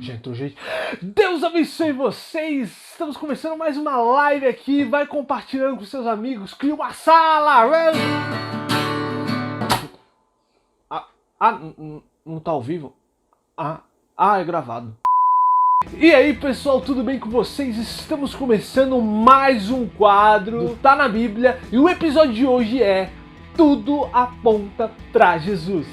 Já entrou, gente. Deus abençoe vocês. Estamos começando mais uma live aqui. Vai compartilhando com seus amigos. Cria uma sala. Não tá ao vivo? É gravado. E aí, pessoal, tudo bem com vocês? Estamos começando mais um quadro do Tá na Bíblia. E o episódio de hoje é Tudo Aponta pra Jesus.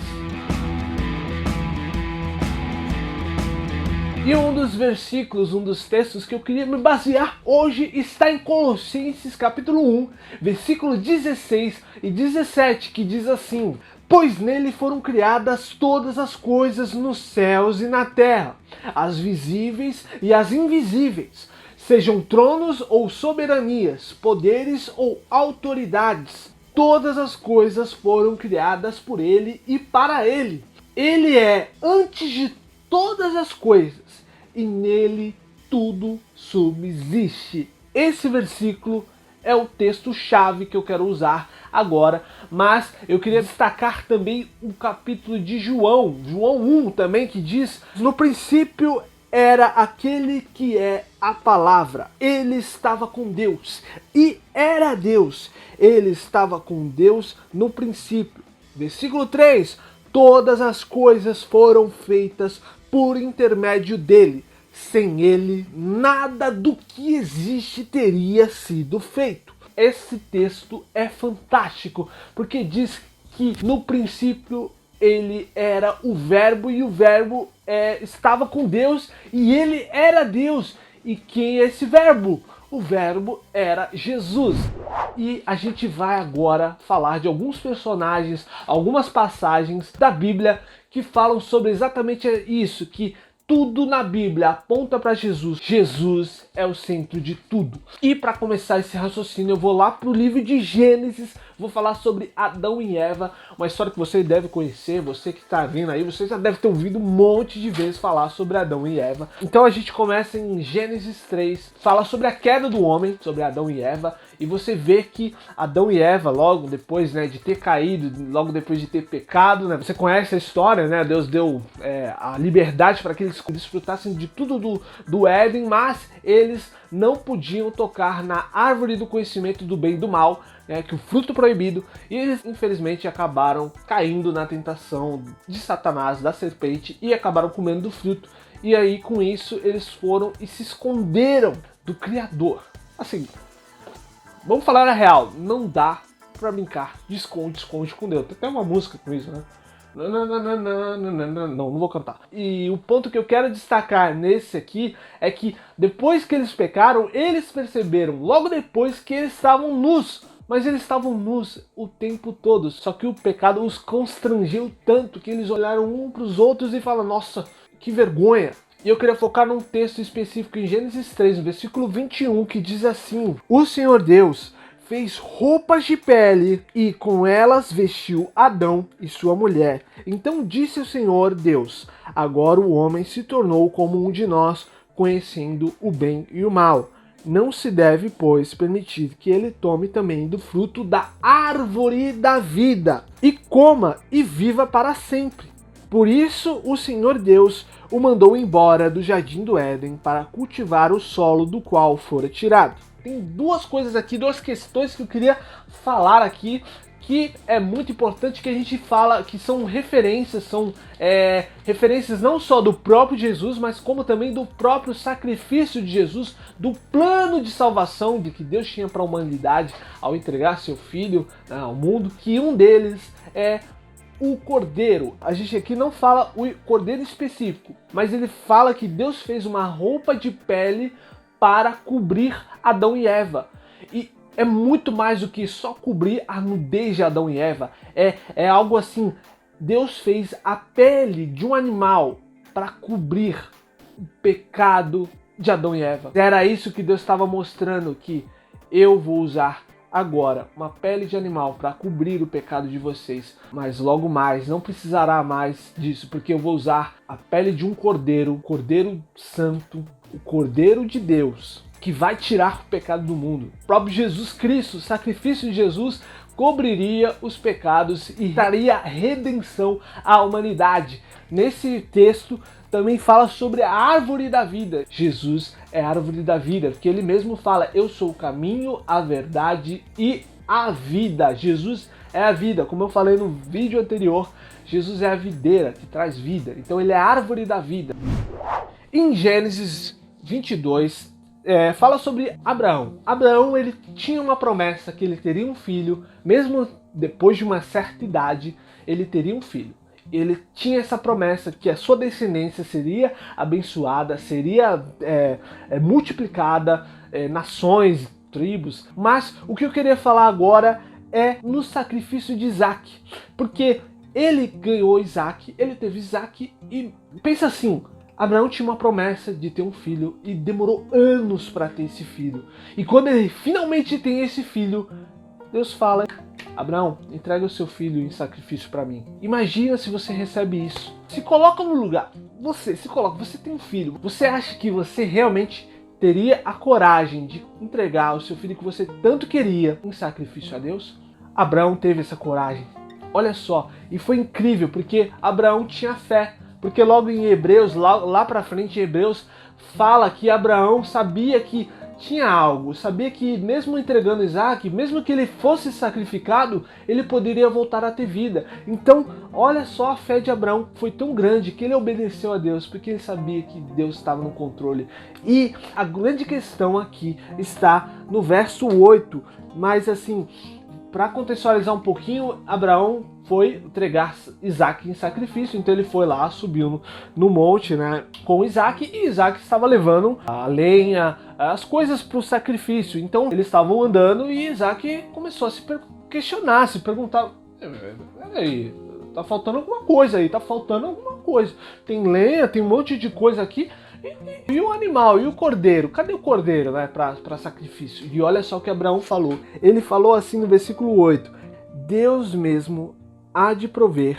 E um dos versículos, um dos textos que eu queria me basear hoje está em Colossenses capítulo 1, versículo 16 e 17, que diz assim: pois nele foram criadas todas as coisas nos céus e na terra, as visíveis e as invisíveis, sejam tronos ou soberanias, poderes ou autoridades, todas as coisas foram criadas por ele e para ele. Ele é antes de todas as coisas, e nele tudo subsiste. Esse versículo é o texto-chave que eu quero usar agora, mas eu queria destacar também o capítulo de João 1 também, que diz: no princípio era aquele que é a palavra, ele estava com Deus e era Deus, ele estava com Deus no princípio. Versículo 3: todas as coisas foram feitas por intermédio dele. Sem ele, nada do que existe teria sido feito. Esse texto é fantástico, porque diz que no princípio ele era o verbo e o verbo estava com Deus e ele era Deus. E quem é esse verbo? O verbo era Jesus. E a gente vai agora falar de alguns personagens, algumas passagens da Bíblia que falam sobre exatamente isso, que tudo na Bíblia aponta para Jesus. Jesus é o centro de tudo. E para começar esse raciocínio, eu vou lá para o livro de Gênesis, vou falar sobre Adão e Eva, uma história que você deve conhecer, você que está vindo aí, você já deve ter ouvido um monte de vezes falar sobre Adão e Eva. Então a gente começa em Gênesis 3, fala sobre a queda do homem, sobre Adão e Eva, e você vê que Adão e Eva, logo depois, né, de ter caído, logo depois de ter pecado, né, você conhece a história, né, Deus deu a liberdade para que eles desfrutassem de tudo do Éden, mas eles não podiam tocar na árvore do conhecimento do bem e do mal, né, que o fruto proibido, e eles infelizmente acabaram caindo na tentação de Satanás, da serpente, e acabaram comendo do fruto, e aí com isso eles foram e se esconderam do Criador. Assim, vamos falar a real, não dá pra brincar de esconde com Deus. Tem até uma música com isso, né? Não vou cantar. E o ponto que eu quero destacar nesse aqui é que depois que eles pecaram, eles perceberam logo depois que eles estavam nus. Mas eles estavam nus o tempo todo. Só que o pecado os constrangeu tanto que eles olharam um para os outros e falaram: nossa, que vergonha. E eu queria focar num texto específico em Gênesis 3, no versículo 21, que diz assim: o Senhor Deus fez roupas de pele e com elas vestiu Adão e sua mulher. Então disse o Senhor Deus: agora o homem se tornou como um de nós, conhecendo o bem e o mal. Não se deve, pois, permitir que ele tome também do fruto da árvore da vida, e coma e viva para sempre. Por isso o Senhor Deus o mandou embora do jardim do Éden para cultivar o solo do qual fora tirado. Tem duas coisas aqui, duas questões que eu queria falar aqui, que é muito importante que a gente fala, que são referências, referências não só do próprio Jesus, mas como também do próprio sacrifício de Jesus, do plano de salvação de que Deus tinha para a humanidade ao entregar seu Filho ao mundo, que um deles é o cordeiro. A gente aqui não fala o cordeiro específico, mas ele fala que Deus fez uma roupa de pele para cobrir Adão e Eva. E é muito mais do que só cobrir a nudez de Adão e Eva. É algo assim, Deus fez a pele de um animal para cobrir o pecado de Adão e Eva. Era isso que Deus estava mostrando, que eu vou usar agora uma pele de animal para cobrir o pecado de vocês, mas logo mais não precisará mais disso, porque eu vou usar a pele de um cordeiro, cordeiro santo, o cordeiro de Deus, que vai tirar o pecado do mundo. O próprio Jesus Cristo, o sacrifício de Jesus, cobriria os pecados e daria redenção à humanidade. nesse texto também fala sobre a árvore da vida. Jesus é a árvore da vida, porque ele mesmo fala: eu sou o caminho, a verdade e a vida. Jesus é a vida, como eu falei no vídeo anterior, Jesus é a videira que traz vida, então ele é a árvore da vida. Em Gênesis 22, fala sobre Abraão. Abraão, ele tinha uma promessa que ele teria um filho, mesmo depois de uma certa idade, ele teria um filho. Ele tinha essa promessa que a sua descendência seria abençoada, seria multiplicada, nações, tribos. Mas o que eu queria falar agora é no sacrifício de Isaac, porque ele ganhou Isaac, ele teve Isaac e pensa assim, Abraão tinha uma promessa de ter um filho e demorou anos para ter esse filho. E quando ele finalmente tem esse filho, Deus fala: Abraão, entrega o seu filho em sacrifício para mim. Imagina se você recebe isso. Se coloca no lugar. Você tem um filho. Você acha que você realmente teria a coragem de entregar o seu filho que você tanto queria em sacrifício a Deus? Abraão teve essa coragem. Olha só, e foi incrível porque Abraão tinha fé. Porque logo em Hebreus, lá pra frente em Hebreus, fala que Abraão sabia que tinha algo, sabia que mesmo entregando Isaac, mesmo que ele fosse sacrificado, ele poderia voltar a ter vida. Então, olha só, a fé de Abraão foi tão grande que ele obedeceu a Deus, porque ele sabia que Deus estava no controle. E a grande questão aqui está no verso 8, mas assim, para contextualizar um pouquinho, Abraão foi entregar Isaac em sacrifício, então ele foi lá, subiu no monte, né, com Isaac, e Isaac estava levando a lenha, as coisas para o sacrifício. Então eles estavam andando e Isaac começou a se questionar, se perguntar: peraí, tá faltando alguma coisa aí, tá faltando alguma coisa. Tem lenha, tem um monte de coisa aqui. E o animal, e o cordeiro? Cadê o cordeiro, né, para sacrifício? E olha só o que Abraão falou. Ele falou assim no versículo 8: Deus mesmo há de prover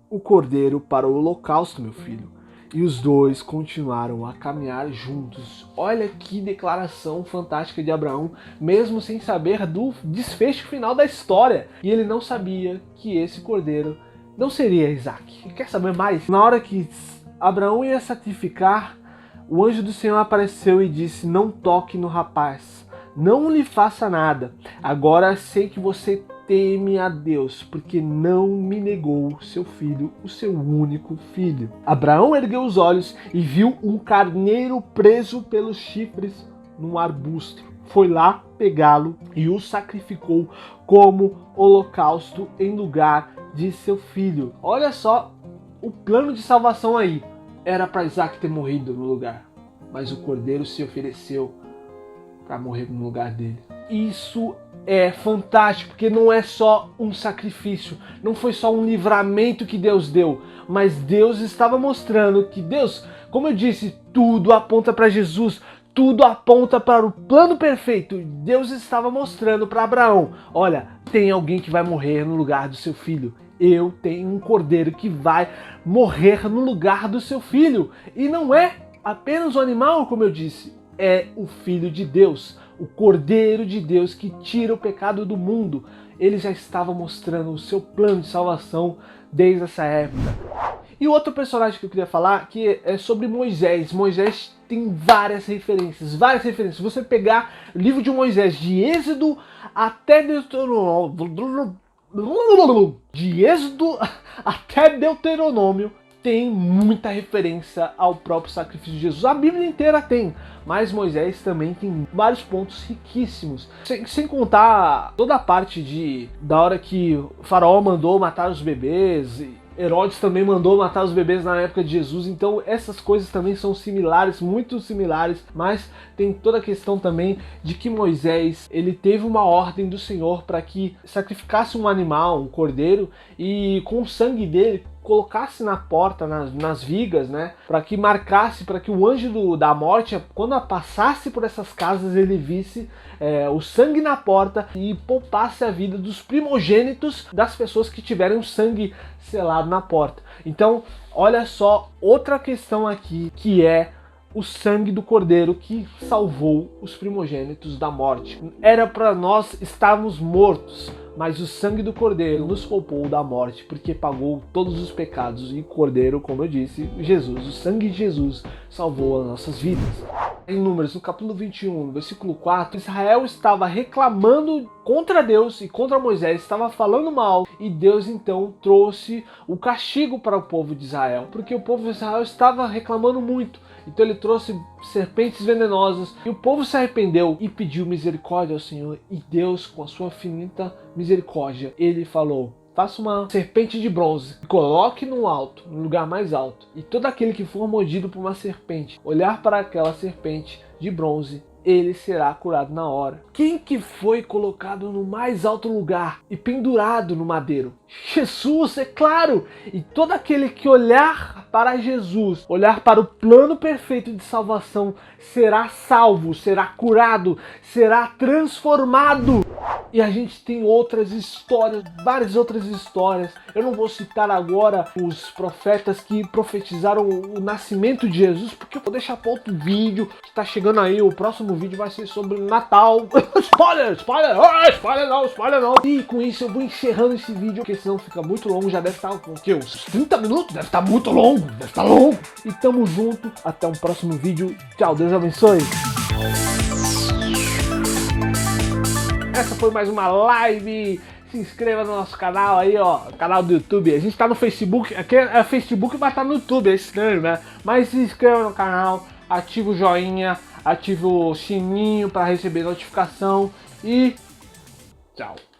o cordeiro para o holocausto, meu filho. E os dois continuaram a caminhar juntos. Olha que declaração fantástica de Abraão, mesmo sem saber do desfecho final da história. E ele não sabia que esse cordeiro não seria Isaac. E quer saber mais? Na hora que Abraão ia sacrificar, o anjo do Senhor apareceu e disse: não toque no rapaz, não lhe faça nada. Agora sei que você teme a Deus, porque não me negou seu filho, o seu único filho. Abraão ergueu os olhos e viu um carneiro preso pelos chifres num arbusto. Foi lá pegá-lo e o sacrificou como holocausto em lugar de seu filho. Olha só o plano de salvação aí. Era para Isaac ter morrido no lugar, mas o cordeiro se ofereceu para morrer no lugar dele. Isso é fantástico, porque não é só um sacrifício, não foi só um livramento que Deus deu, mas Deus estava mostrando que Deus, como eu disse, tudo aponta para Jesus, tudo aponta para o plano perfeito. Deus estava mostrando para Abraão: olha, tem alguém que vai morrer no lugar do seu filho. Eu tenho um cordeiro que vai morrer no lugar do seu filho. E não é apenas o animal, como eu disse, é o Filho de Deus, o Cordeiro de Deus que tira o pecado do mundo. Ele já estava mostrando o seu plano de salvação desde essa época. E outro personagem que eu queria falar que é sobre Moisés. Moisés tem várias referências. Se você pegar o livro de Moisés, de Êxodo até Deuteronômio, tem muita referência ao próprio sacrifício de Jesus. A Bíblia inteira tem, mas Moisés também tem vários pontos riquíssimos. Sem contar toda a parte da hora que o faraó mandou matar os bebês, Herodes também mandou matar os bebês na época de Jesus, então essas coisas também são similares, muito similares, mas tem toda a questão também de que Moisés, ele teve uma ordem do Senhor para que sacrificasse um animal, um cordeiro, e com o sangue dele colocasse na porta, nas vigas, né, para que marcasse, para que o anjo da morte, quando passasse por essas casas, ele visse o sangue na porta e poupasse a vida dos primogênitos das pessoas que tiverem o sangue selado na porta. Então, olha só outra questão aqui, que é o sangue do cordeiro que salvou os primogênitos da morte. Era para nós estarmos mortos, mas o sangue do Cordeiro nos poupou da morte, porque pagou todos os pecados. E o Cordeiro, como eu disse, Jesus, o sangue de Jesus salvou as nossas vidas. Em Números, no capítulo 21, versículo 4, Israel estava reclamando contra Deus e contra Moisés, estava falando mal, e Deus então trouxe o castigo para o povo de Israel, porque o povo de Israel estava reclamando muito. Então ele trouxe serpentes venenosas, e o povo se arrependeu e pediu misericórdia ao Senhor, e Deus, com a sua infinita misericórdia, ele falou: faça uma serpente de bronze, coloque no alto, no lugar mais alto, e todo aquele que for mordido por uma serpente, olhar para aquela serpente de bronze, ele será curado na hora. Quem que foi colocado no mais alto lugar e pendurado no madeiro? Jesus, é claro! E todo aquele que olhar para Jesus, olhar para o plano perfeito de salvação, será salvo, será curado, será transformado. E a gente tem outras histórias, várias outras histórias. Eu não vou citar agora os profetas que profetizaram o nascimento de Jesus, porque eu vou deixar para outro vídeo que está chegando aí. O próximo vídeo vai ser sobre Natal. Spoiler, spoiler, spoiler não, spoiler não. E com isso eu vou encerrando esse vídeo, porque senão fica muito longo. Já deve estar o quê? Uns 30 minutos? Deve estar muito longo, deve estar longo. E tamo junto, até um próximo vídeo. Tchau, Deus abençoe. Essa foi mais uma live. Se inscreva no nosso canal aí, ó, canal do YouTube. A gente tá no Facebook, aqui é Facebook, mas tá no YouTube, é estranho, né? Mas se inscreva no canal, ativa o joinha, ativa o sininho para receber notificação e tchau.